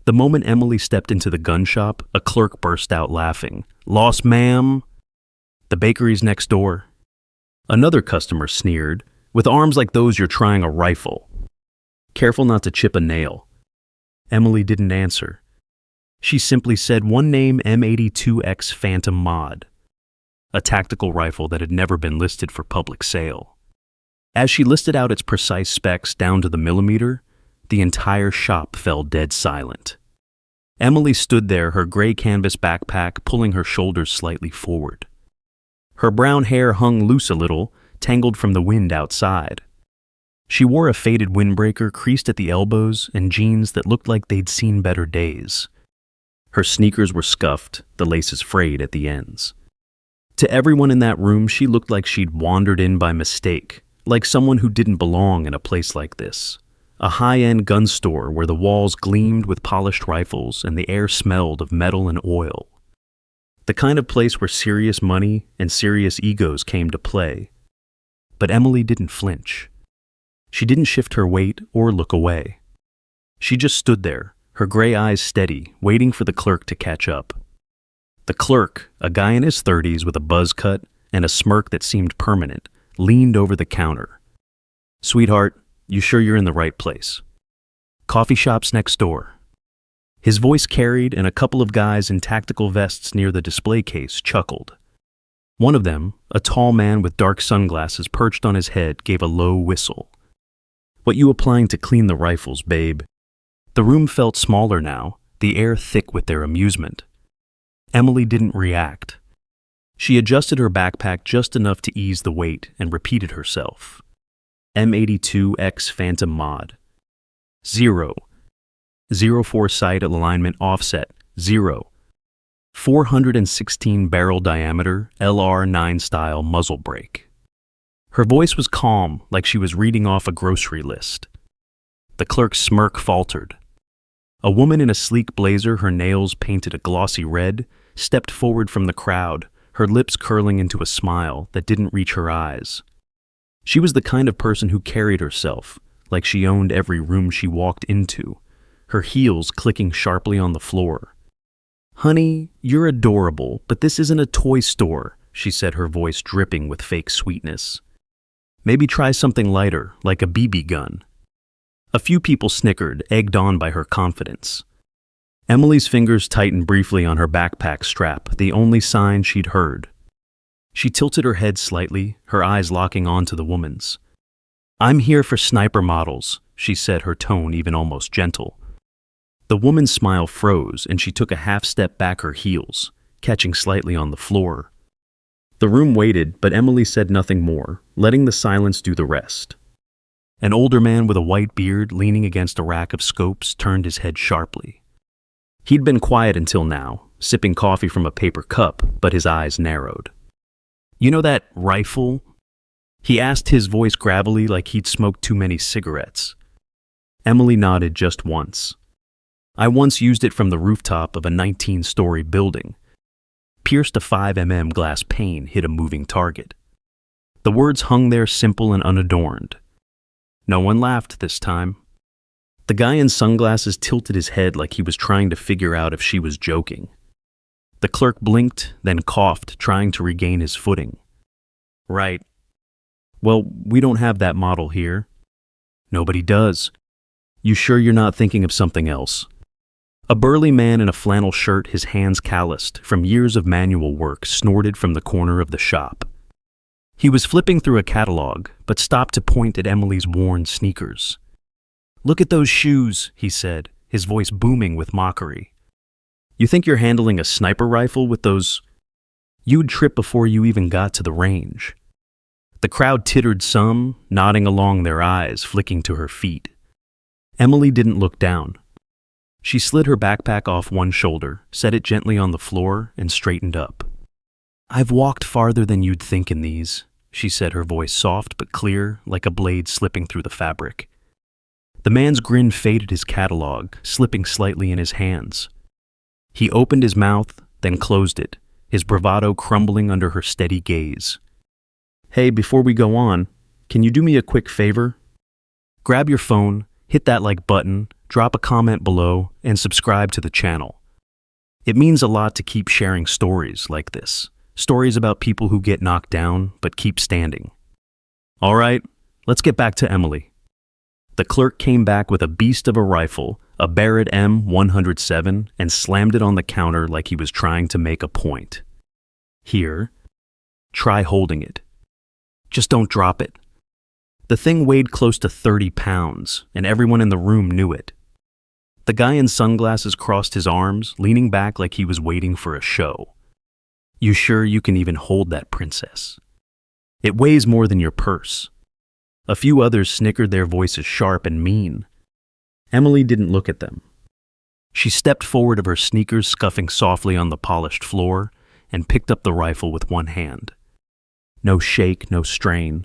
The moment Emily stepped into the gun shop, a clerk burst out laughing. "Lost, ma'am?" "The bakery's next door." Another customer sneered, "With arms like those, you're trying a rifle. Careful not to chip a nail." Emily didn't answer. She simply said one name, M82X Phantom Mod, a tactical rifle that had never been listed for public sale. As she listed out its precise specs down to the millimeter, the entire shop fell dead silent. Emily stood there, her gray canvas backpack pulling her shoulders slightly forward. Her brown hair hung loose a little, tangled from the wind outside. She wore a faded windbreaker creased at the elbows and jeans that looked like they'd seen better days. Her sneakers were scuffed, the laces frayed at the ends. To everyone in that room, she looked like she'd wandered in by mistake, like someone who didn't belong in a place like this. A high-end gun store where the walls gleamed with polished rifles and the air smelled of metal and oil. The kind of place where serious money and serious egos came to play. But Emily didn't flinch. She didn't shift her weight or look away. She just stood there, her gray eyes steady, waiting for the clerk to catch up. The clerk, a guy in his 30s with a buzz cut and a smirk that seemed permanent, leaned over the counter. "Sweetheart, you sure you're in the right place? Coffee shop's next door." His voice carried, and a couple of guys in tactical vests near the display case chuckled. One of them, a tall man with dark sunglasses perched on his head, gave a low whistle. "What you applying to clean the rifles, babe?" The room felt smaller now, the air thick with their amusement. Emily didn't react. She adjusted her backpack just enough to ease the weight and repeated herself. M82X Phantom Mod. 0. 04 sight alignment offset, 0. 416 barrel diameter LR9 style muzzle brake. Her voice was calm, like she was reading off a grocery list. The clerk's smirk faltered. A woman in a sleek blazer, her nails painted a glossy red, stepped forward from the crowd, her lips curling into a smile that didn't reach her eyes. She was the kind of person who carried herself like she owned every room she walked into, her heels clicking sharply on the floor. "Honey, you're adorable, but this isn't a toy store," she said, her voice dripping with fake sweetness. "Maybe try something lighter, like a BB gun." A few people snickered, egged on by her confidence. Emily's fingers tightened briefly on her backpack strap, the only sign she'd heard. She tilted her head slightly, her eyes locking onto the woman's. "I'm here for sniper models," she said, her tone even almost gentle. The woman's smile froze, and she took a half step back her heels, catching slightly on the floor. The room waited, but Emily said nothing more, letting the silence do the rest. An older man with a white beard leaning against a rack of scopes turned his head sharply. He'd been quiet until now, sipping coffee from a paper cup, but his eyes narrowed. "You know that rifle?" He asked, his voice gravelly like he'd smoked too many cigarettes. Emily nodded just once. "I once used it from the rooftop of a 19-story building. Pierced a 5 mm glass pane, hit a moving target." The words hung there simple and unadorned. No one laughed this time. The guy in sunglasses tilted his head like he was trying to figure out if she was joking. The clerk blinked, then coughed, trying to regain his footing. "Right. Well, we don't have that model here." "Nobody does. You sure you're not thinking of something else?" A burly man in a flannel shirt, his hands calloused from years of manual work, snorted from the corner of the shop. He was flipping through a catalog, but stopped to point at Emily's worn sneakers. "Look at those shoes," he said, his voice booming with mockery. "You think you're handling a sniper rifle with those? You'd trip before you even got to the range." The crowd tittered some, nodding along, their eyes flicking to her feet. Emily didn't look down. She slid her backpack off one shoulder, set it gently on the floor, and straightened up. "I've walked farther than you'd think in these," she said, her voice soft but clear, like a blade slipping through the fabric. The man's grin faded his catalog, slipping slightly in his hands. He opened his mouth, then closed it, his bravado crumbling under her steady gaze. "Hey, before we go on, can you do me a quick favor? Grab your phone, hit that like button, drop a comment below, and subscribe to the channel. It means a lot to keep sharing stories like this. Stories about people who get knocked down but keep standing. All right, let's get back to Emily. The clerk came back with a beast of a rifle, a Barrett M107, and slammed it on the counter like he was trying to make a point. Here, try holding it. Just don't drop it. The thing weighed close to 30 pounds, and everyone in the room knew it. The guy in sunglasses crossed his arms, leaning back like he was waiting for a show. You sure you can even hold that, princess? It weighs more than your purse. A few others snickered, their voices sharp and mean. Emily didn't look at them. She stepped forward of her sneakers scuffing softly on the polished floor and picked up the rifle with one hand. No shake, no strain.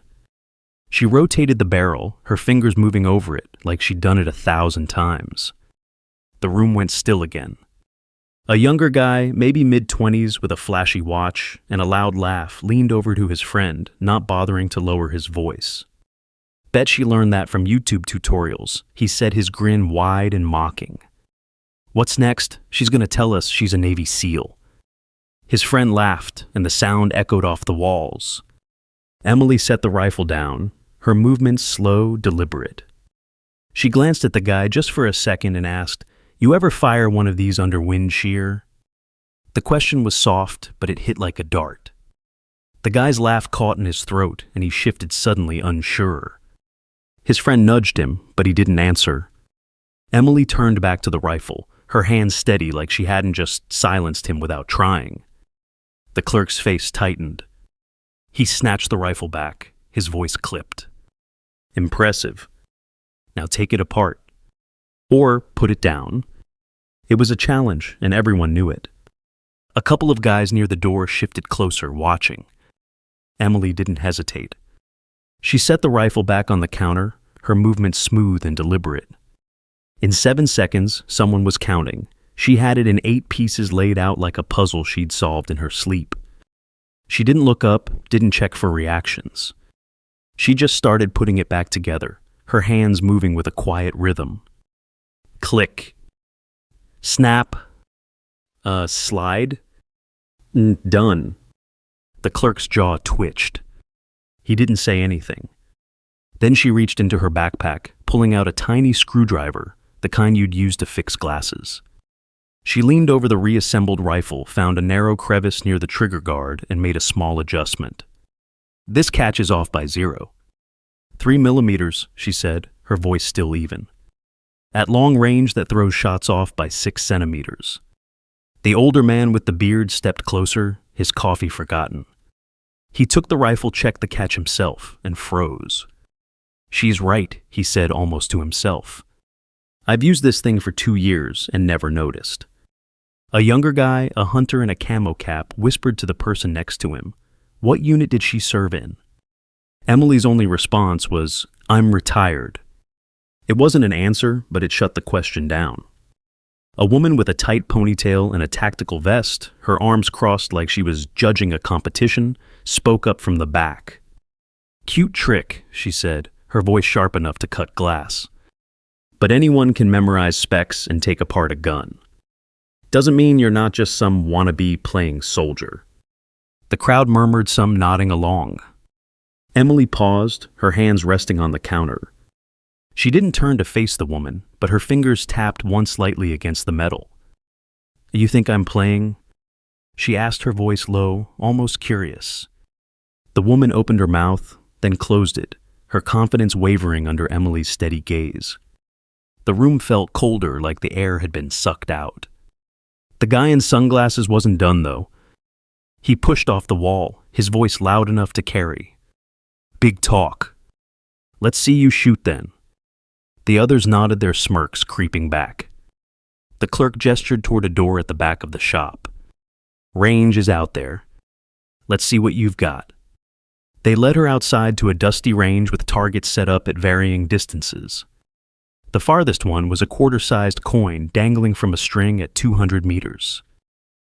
She rotated the barrel, her fingers moving over it like she'd done it 1,000 times. The room went still again. A younger guy, maybe mid-20s with a flashy watch and a loud laugh, leaned over to his friend, not bothering to lower his voice. Bet she learned that from YouTube tutorials, he said, his grin wide and mocking. What's next? She's gonna tell us she's a Navy SEAL. His friend laughed, and the sound echoed off the walls. Emily set the rifle down, her movements slow, deliberate. She glanced at the guy just for a second and asked, "You ever fire one of these under wind shear?" The question was soft, but it hit like a dart. The guy's laugh caught in his throat, and he shifted suddenly, unsure. His friend nudged him, but he didn't answer. Emily turned back to the rifle, her hand steady like she hadn't just silenced him without trying. The clerk's face tightened. He snatched the rifle back, his voice clipped. Impressive. Now take it apart. Or put it down. It was a challenge, and everyone knew it. A couple of guys near the door shifted closer, watching. Emily didn't hesitate. She set the rifle back on the counter, her movements smooth and deliberate. In 7 seconds, someone was counting. She had it in 8 pieces laid out like a puzzle she'd solved in her sleep. She didn't look up, didn't check for reactions. She just started putting it back together, her hands moving with a quiet rhythm. Click. Snap. Slide. Done. The clerk's jaw twitched. He didn't say anything. Then she reached into her backpack, pulling out a tiny screwdriver, the kind you'd use to fix glasses. She leaned over the reassembled rifle, found a narrow crevice near the trigger guard, and made a small adjustment. This catches off by 0. 3 millimeters, she said, her voice still even. At long range, that throws shots off by 6 centimeters. The older man with the beard stepped closer, his coffee forgotten. He took the rifle, checked the catch himself, and froze. She's right, he said almost to himself. I've used this thing for 2 years and never noticed. A younger guy, a hunter in a camo cap, whispered to the person next to him. What unit did she serve in? Emily's only response was, I'm retired. It wasn't an answer, but it shut the question down. A woman with a tight ponytail and a tactical vest, her arms crossed like she was judging a competition, spoke up from the back. Cute trick, she said, her voice sharp enough to cut glass. But anyone can memorize specs and take apart a gun. Doesn't mean you're not just some wannabe playing soldier. The crowd murmured, some nodding along. Emily paused, her hands resting on the counter. She didn't turn to face the woman, but her fingers tapped once lightly against the metal. You think I'm playing? She asked, her voice low, almost curious. The woman opened her mouth, then closed it, her confidence wavering under Emily's steady gaze. The room felt colder, like the air had been sucked out. The guy in sunglasses wasn't done, though. He pushed off the wall, his voice loud enough to carry. Big talk. Let's see you shoot then. The others nodded, their smirks creeping back. The clerk gestured toward a door at the back of the shop. Range is out there. Let's see what you've got. They led her outside to a dusty range with targets set up at varying distances. The farthest one was a quarter-sized coin dangling from a string at 200 meters.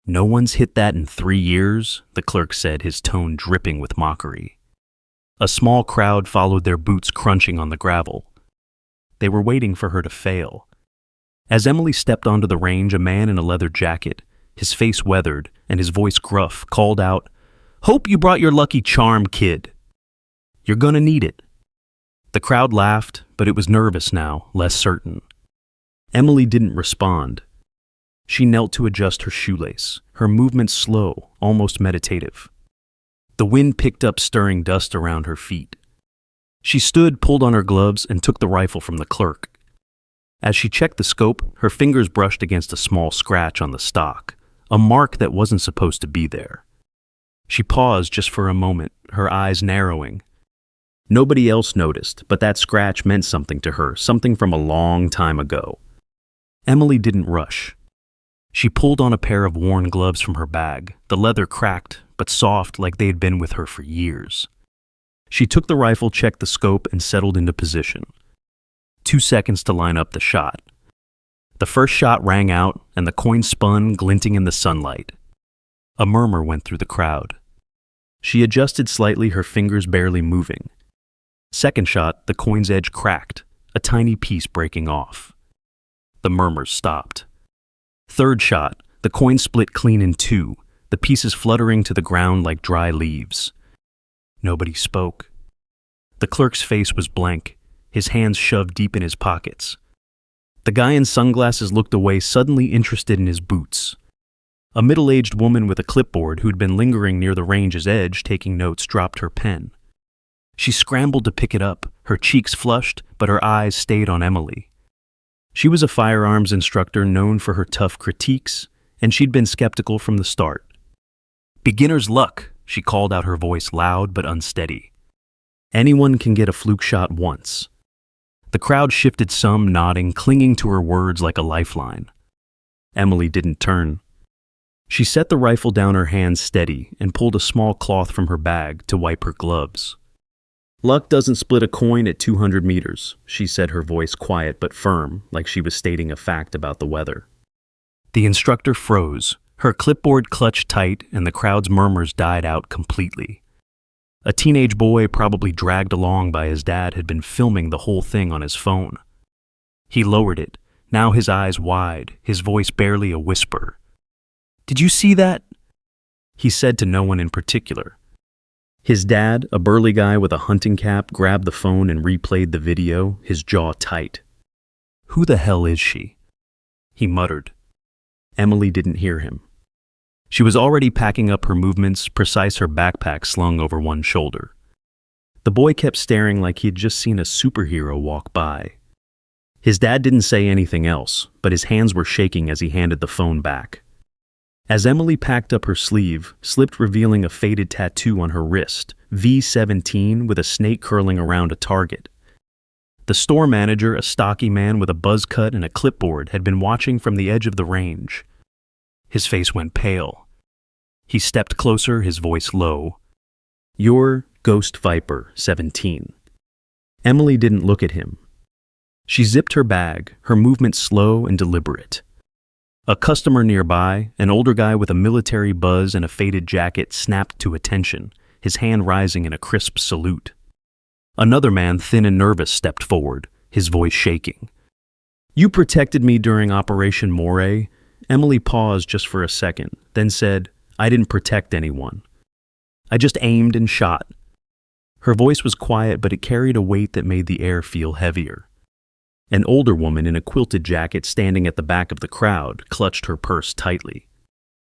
No one's hit that in 3 years, the clerk said, his tone dripping with mockery. A small crowd followed, their boots crunching on the gravel. They were waiting for her to fail. As Emily stepped onto the range, a man in a leather jacket, his face weathered and his voice gruff, called out, "Hope you brought your lucky charm, kid. You're gonna need it." The crowd laughed, but it was nervous now, less certain. Emily didn't respond. She knelt to adjust her shoelace, her movements slow, almost meditative. The wind picked up, stirring dust around her feet. She stood, pulled on her gloves, and took the rifle from the clerk. As she checked the scope, her fingers brushed against a small scratch on the stock, a mark that wasn't supposed to be there. She paused just for a moment, her eyes narrowing. Nobody else noticed, but that scratch meant something to her, something from a long time ago. Emily didn't rush. She pulled on a pair of worn gloves from her bag, the leather cracked, but soft like they had been with her for years. She took the rifle, checked the scope, and settled into position. 2 seconds to line up the shot. The first shot rang out, and the coin spun, glinting in the sunlight. A murmur went through the crowd. She adjusted slightly, her fingers barely moving. Second shot, the coin's edge cracked, a tiny piece breaking off. The murmurs stopped. Third shot, the coin split clean in two, the pieces fluttering to the ground like dry leaves. Nobody spoke. The clerk's face was blank, his hands shoved deep in his pockets. The guy in sunglasses looked away, suddenly interested in his boots. A middle-aged woman with a clipboard who'd been lingering near the range's edge taking notes dropped her pen. She scrambled to pick it up, her cheeks flushed, but her eyes stayed on Emily. She was a firearms instructor known for her tough critiques, and she'd been skeptical from the start. "Beginner's luck," she called out, her voice loud but unsteady. "Anyone can get a fluke shot once." The crowd shifted, some nodding, clinging to her words like a lifeline. Emily didn't turn. She set the rifle down, her hands steady, and pulled a small cloth from her bag to wipe her gloves. "Luck doesn't split a coin at 200 meters, she said, her voice quiet but firm, like she was stating a fact about the weather. The instructor froze, her clipboard clutched tight, and the crowd's murmurs died out completely. A teenage boy, probably dragged along by his dad, had been filming the whole thing on his phone. He lowered it, now his eyes wide, his voice barely a whisper. "Did you see that?" He said to no one in particular. His dad, a burly guy with a hunting cap, grabbed the phone and replayed the video, his jaw tight. "Who the hell is she?" he muttered. Emily didn't hear him. She was already packing up her movements, precise, her backpack slung over one shoulder. The boy kept staring like he'd just seen a superhero walk by. His dad didn't say anything else, but his hands were shaking as he handed the phone back. As Emily packed up her sleeve, slipped, revealing a faded tattoo on her wrist, V17 with a snake curling around a target. The store manager, a stocky man with a buzz cut and a clipboard, had been watching from the edge of the range. His face went pale. He stepped closer, his voice low. "You're Ghost Viper 17. Emily didn't look at him. She zipped her bag, her movement slow and deliberate. A customer nearby, an older guy with a military buzz and a faded jacket, snapped to attention, his hand rising in a crisp salute. Another man, thin and nervous, stepped forward, his voice shaking. "You protected me during Operation Moray." Emily paused just for a second, then said, "I didn't protect anyone. I just aimed and shot." Her voice was quiet, but it carried a weight that made the air feel heavier. An older woman in a quilted jacket, standing at the back of the crowd, clutched her purse tightly.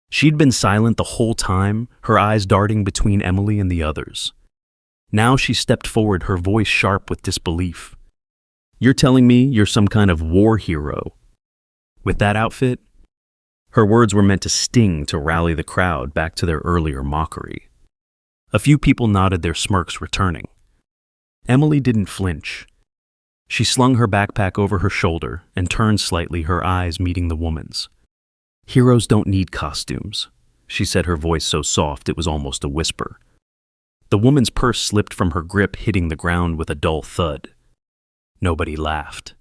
She'd been silent the whole time, her eyes darting between Emily and the others. Now she stepped forward, her voice sharp with disbelief. "You're telling me you're some kind of war hero? With that outfit?" Her words were meant to sting, to rally the crowd back to their earlier mockery. A few people nodded, their smirks returning. Emily didn't flinch. She slung her backpack over her shoulder and turned slightly, her eyes meeting the woman's. "Heroes don't need costumes," she said, her voice so soft it was almost a whisper. The woman's purse slipped from her grip, hitting the ground with a dull thud. Nobody laughed.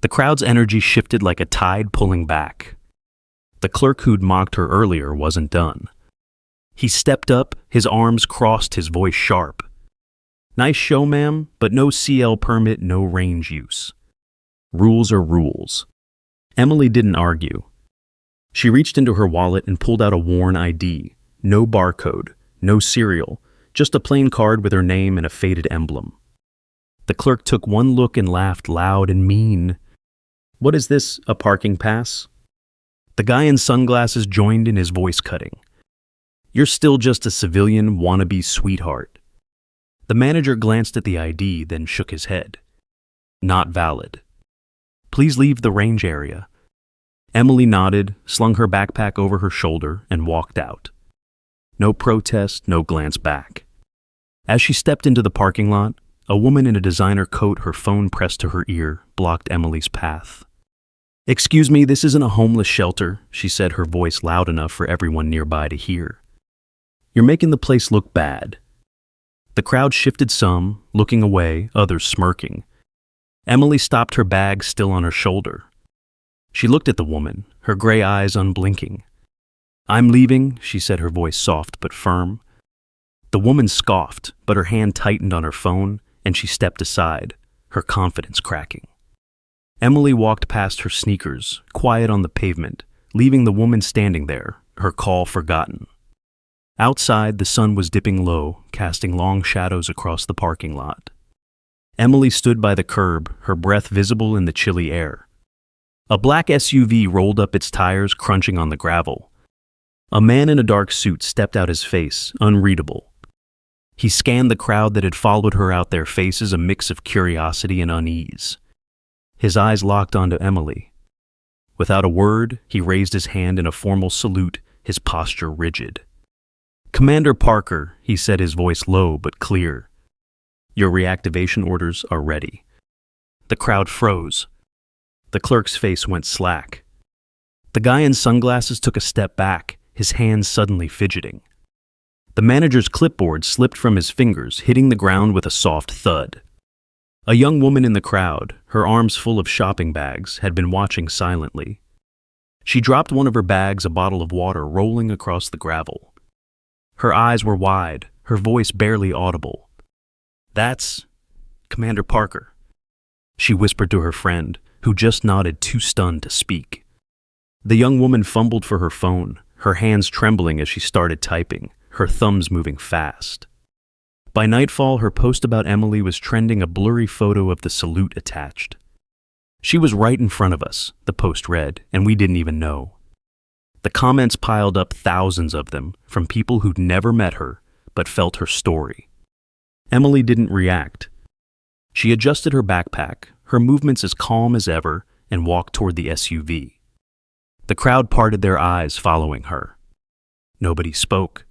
The crowd's energy shifted like a tide pulling back. The clerk who'd mocked her earlier wasn't done. He stepped up, his arms crossed, his voice sharp. "Nice show, ma'am, but no CL permit, no range use. Rules are rules." Emily didn't argue. She reached into her wallet and pulled out a worn ID. No barcode, no serial, just a plain card with her name and a faded emblem. The clerk took one look and laughed loud and mean. "What is this, a parking pass?" The guy in sunglasses joined in, his voice cutting. "You're still just a civilian wannabe sweetheart." The manager glanced at the ID, then shook his head. "Not valid. Please leave the range area." Emily nodded, slung her backpack over her shoulder, and walked out. No protest, no glance back. As she stepped into the parking lot, a woman in a designer coat, her phone pressed to her ear, blocked Emily's path. "Excuse me, this isn't a homeless shelter," she said, her voice loud enough for everyone nearby to hear. "You're making the place look bad." The crowd shifted some, looking away, others smirking. Emily stopped, her bag still on her shoulder. She looked at the woman, her gray eyes unblinking. "I'm leaving," she said, her voice soft but firm. The woman scoffed, but her hand tightened on her phone, and she stepped aside, her confidence cracking. Emily walked past her sneakers, quiet on the pavement, leaving the woman standing there, her call forgotten. Outside, the sun was dipping low, casting long shadows across the parking lot. Emily stood by the curb, her breath visible in the chilly air. A black SUV rolled up, its tires crunching on the gravel. A man in a dark suit stepped out, his face unreadable. He scanned the crowd that had followed her out, their faces a mix of curiosity and unease. His eyes locked onto Emily. Without a word, he raised his hand in a formal salute, his posture rigid. "Commander Parker," he said, his voice low but clear. "Your reactivation orders are ready." The crowd froze. The clerk's face went slack. The guy in sunglasses took a step back, his hands suddenly fidgeting. The manager's clipboard slipped from his fingers, hitting the ground with a soft thud. A young woman in the crowd, her arms full of shopping bags, had been watching silently. She dropped one of her bags, a bottle of water, rolling across the gravel. Her eyes were wide, her voice barely audible. "That's Commander Parker," she whispered to her friend, who just nodded, too stunned to speak. The young woman fumbled for her phone, her hands trembling as she started typing, her thumbs moving fast. By nightfall, her post about Emily was trending, a blurry photo of the salute attached. "She was right in front of us," the post read, "and we didn't even know." The comments piled up, thousands of them, from people who'd never met her, but felt her story. Emily didn't react. She adjusted her backpack, her movements as calm as ever, and walked toward the SUV. The crowd parted, their eyes following her. Nobody spoke.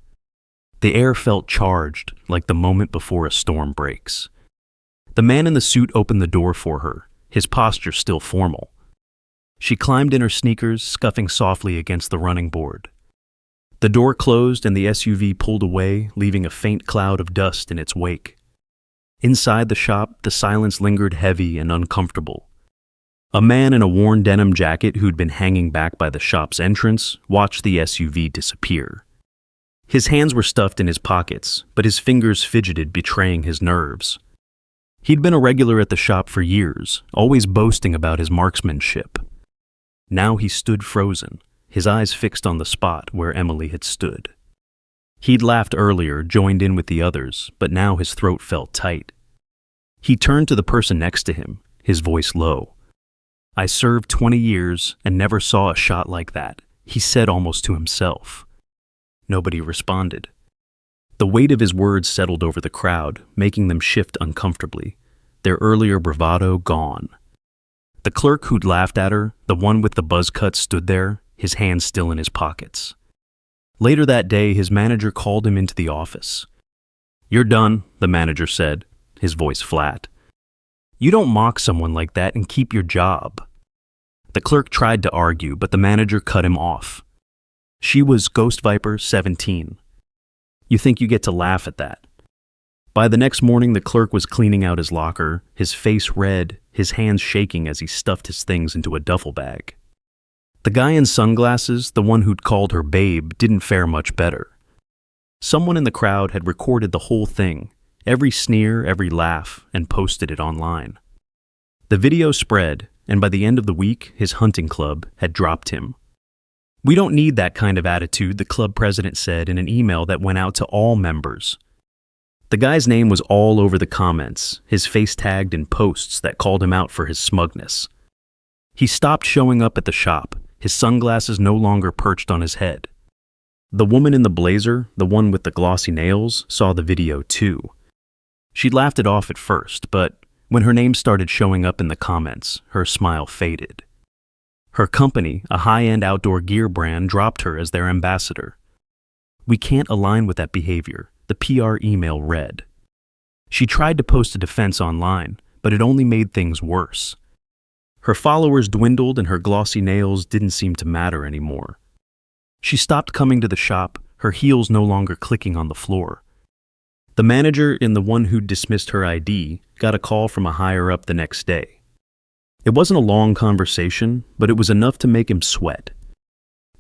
The air felt charged, like the moment before a storm breaks. The man in the suit opened the door for her, his posture still formal. She climbed in her sneakers, scuffing softly against the running board. The door closed and the SUV pulled away, leaving a faint cloud of dust in its wake. Inside the shop, the silence lingered, heavy and uncomfortable. A man in a worn denim jacket, who'd been hanging back by the shop's entrance, watched the SUV disappear. His hands were stuffed in his pockets, but his fingers fidgeted, betraying his nerves. He'd been a regular at the shop for years, always boasting about his marksmanship. Now he stood frozen, his eyes fixed on the spot where Emily had stood. He'd laughed earlier, joined in with the others, but now his throat felt tight. He turned to the person next to him, his voice low. "I served 20 years and never saw a shot like that," he said, almost to himself. Nobody responded. The weight of his words settled over the crowd, making them shift uncomfortably, their earlier bravado gone. The clerk who'd laughed at her, the one with the buzz cut, stood there, his hands still in his pockets. Later that day, his manager called him into the office. "You're done," the manager said, his voice flat. "You don't mock someone like that and keep your job." The clerk tried to argue, but the manager cut him off. "She was Ghost Viper 17. You think you get to laugh at that?" By the next morning, the clerk was cleaning out his locker, his face red, his hands shaking as he stuffed his things into a duffel bag. The guy in sunglasses, the one who'd called her babe, didn't fare much better. Someone in the crowd had recorded the whole thing, every sneer, every laugh, and posted it online. The video spread, and by the end of the week, his hunting club had dropped him. "We don't need that kind of attitude," the club president said in an email that went out to all members. The guy's name was all over the comments, his face tagged in posts that called him out for his smugness. He stopped showing up at the shop, his sunglasses no longer perched on his head. The woman in the blazer, the one with the glossy nails, saw the video too. She laughed it off at first, but when her name started showing up in the comments, her smile faded. Her company, a high-end outdoor gear brand, dropped her as their ambassador. "We can't align with that behavior," the PR email read. She tried to post a defense online, but it only made things worse. Her followers dwindled and her glossy nails didn't seem to matter anymore. She stopped coming to the shop, her heels no longer clicking on the floor. The manager and the one who'd dismissed her ID got a call from a higher-up the next day. It wasn't a long conversation, but it was enough to make him sweat.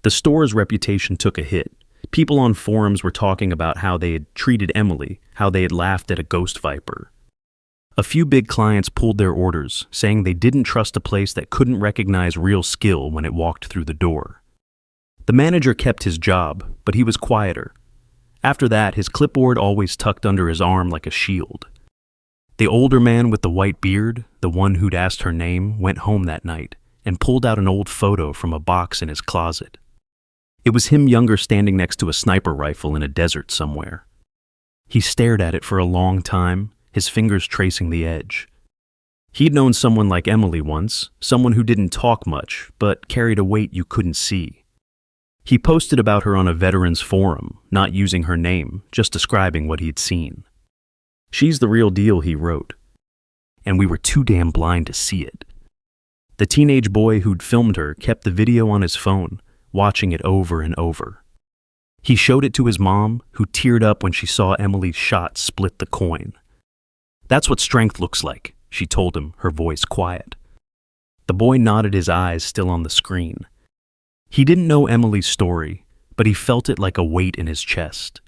The store's reputation took a hit. People on forums were talking about how they had treated Emily, how they had laughed at a ghost viper. A few big clients pulled their orders, saying they didn't trust a place that couldn't recognize real skill when it walked through the door. The manager kept his job, but he was quieter. After that, his clipboard always tucked under his arm like a shield. The older man with the white beard, the one who'd asked her name, went home that night and pulled out an old photo from a box in his closet. It was him younger standing next to a sniper rifle in a desert somewhere. He stared at it for a long time, his fingers tracing the edge. He'd known someone like Emily once, someone who didn't talk much, but carried a weight you couldn't see. He posted about her on a veterans forum, not using her name, just describing what he'd seen. "She's the real deal," he wrote. And we were too damn blind to see it. The teenage boy who'd filmed her kept the video on his phone, watching it over and over. He showed it to his mom, who teared up when she saw Emily's shot split the coin. "That's what strength looks like," she told him, her voice quiet. The boy nodded, his eyes still on the screen. He didn't know Emily's story, but he felt it like a weight in his chest.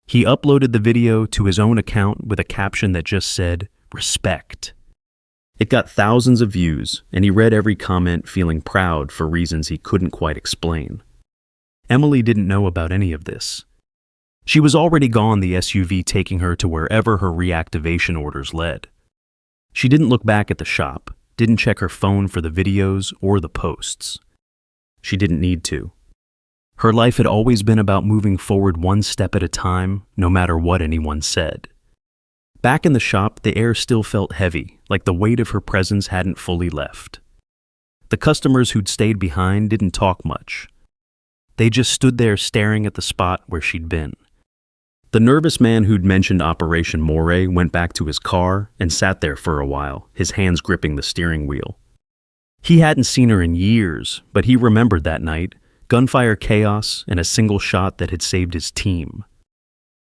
He uploaded the video to his own account with a caption that just said, "Respect." It got thousands of views, and he read every comment feeling proud for reasons he couldn't quite explain. Emily didn't know about any of this. She was already gone, the SUV taking her to wherever her reactivation orders led. She didn't look back at the shop, didn't check her phone for the videos or the posts. She didn't need to. Her life had always been about moving forward one step at a time, no matter what anyone said. Back in the shop, the air still felt heavy, like the weight of her presence hadn't fully left. The customers who'd stayed behind didn't talk much. They just stood there staring at the spot where she'd been. The nervous man who'd mentioned Operation Moray went back to his car and sat there for a while, his hands gripping the steering wheel. He hadn't seen her in years, but he remembered that night, gunfire chaos, and a single shot that had saved his team.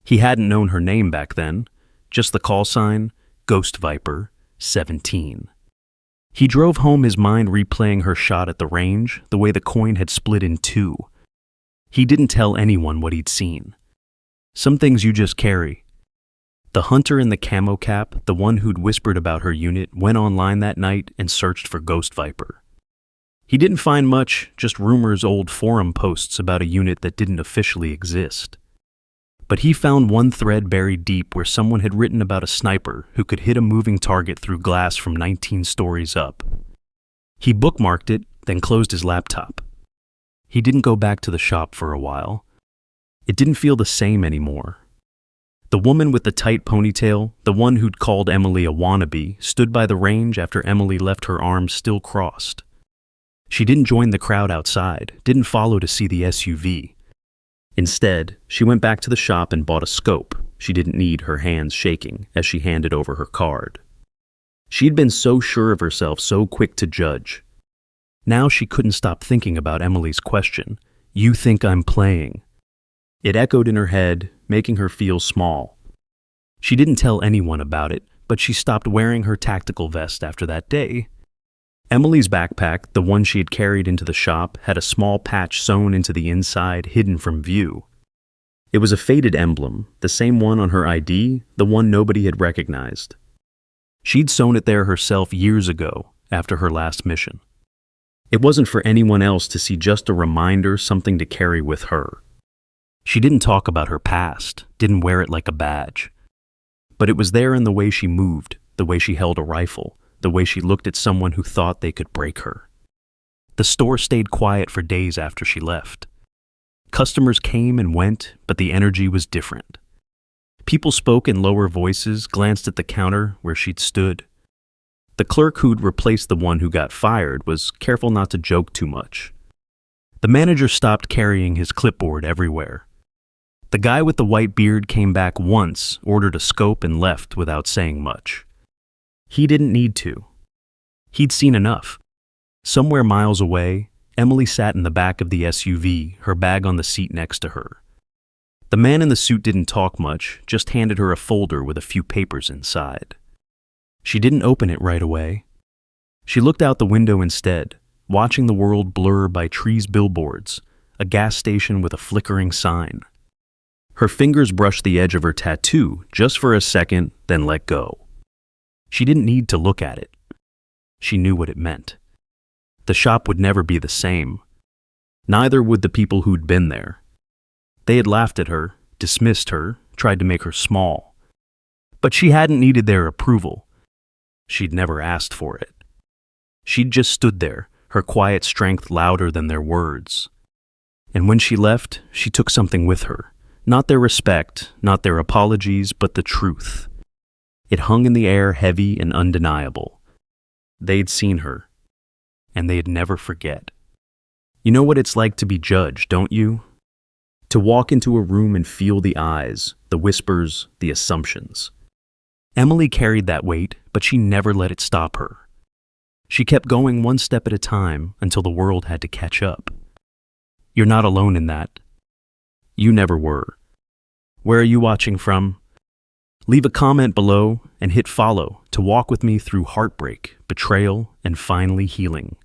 He hadn't known her name back then, just the call sign, Ghost Viper, 17. He drove home, his mind replaying her shot at the range, the way the coin had split in two. He didn't tell anyone what he'd seen. Some things you just carry. The hunter in the camo cap, the one who'd whispered about her unit, went online that night and searched for Ghost Viper. He didn't find much, just rumors, old forum posts about a unit that didn't officially exist. But he found one thread buried deep where someone had written about a sniper who could hit a moving target through glass from 19 stories up. He bookmarked it, then closed his laptop. He didn't go back to the shop for a while. It didn't feel the same anymore. The woman with the tight ponytail, the one who'd called Emily a wannabe, stood by the range after Emily left, her arms still crossed. She didn't join the crowd outside, didn't follow to see the SUV. Instead, she went back to the shop and bought a scope. She didn't need, her hands shaking as she handed over her card. She'd been so sure of herself, so quick to judge. Now she couldn't stop thinking about Emily's question, "You think I'm playing?" It echoed in her head, making her feel small. She didn't tell anyone about it, but she stopped wearing her tactical vest after that day. Emily's backpack, the one she had carried into the shop, had a small patch sewn into the inside, hidden from view. It was a faded emblem, the same one on her ID, the one nobody had recognized. She'd sewn it there herself years ago, after her last mission. It wasn't for anyone else to see, just a reminder, something to carry with her. She didn't talk about her past, didn't wear it like a badge. But it was there in the way she moved, the way she held a rifle, the way she looked at someone who thought they could break her. The store stayed quiet for days after she left. Customers came and went, but the energy was different. People spoke in lower voices, glanced at the counter where she'd stood. The clerk who'd replaced the one who got fired was careful not to joke too much. The manager stopped carrying his clipboard everywhere. The guy with the white beard came back once, ordered a scope, and left without saying much. He didn't need to. He'd seen enough. Somewhere miles away, Emily sat in the back of the SUV, her bag on the seat next to her. The man in the suit didn't talk much, just handed her a folder with a few papers inside. She didn't open it right away. She looked out the window instead, watching the world blur by trees, billboards, a gas station with a flickering sign. Her fingers brushed the edge of her tattoo just for a second, then let go. She didn't need to look at it. She knew what it meant. The shop would never be the same. Neither would the people who'd been there. They had laughed at her, dismissed her, tried to make her small. But she hadn't needed their approval. She'd never asked for it. She'd just stood there, her quiet strength louder than their words. And when she left, she took something with her. Not their respect, not their apologies, but the truth. It hung in the air, heavy and undeniable. They'd seen her, and they'd never forget. You know what it's like to be judged, don't you? To walk into a room and feel the eyes, the whispers, the assumptions. Emily carried that weight, but she never let it stop her. She kept going one step at a time until the world had to catch up. You're not alone in that. You never were. Where are you watching from? Leave a comment below and hit follow to walk with me through heartbreak, betrayal, and finally healing.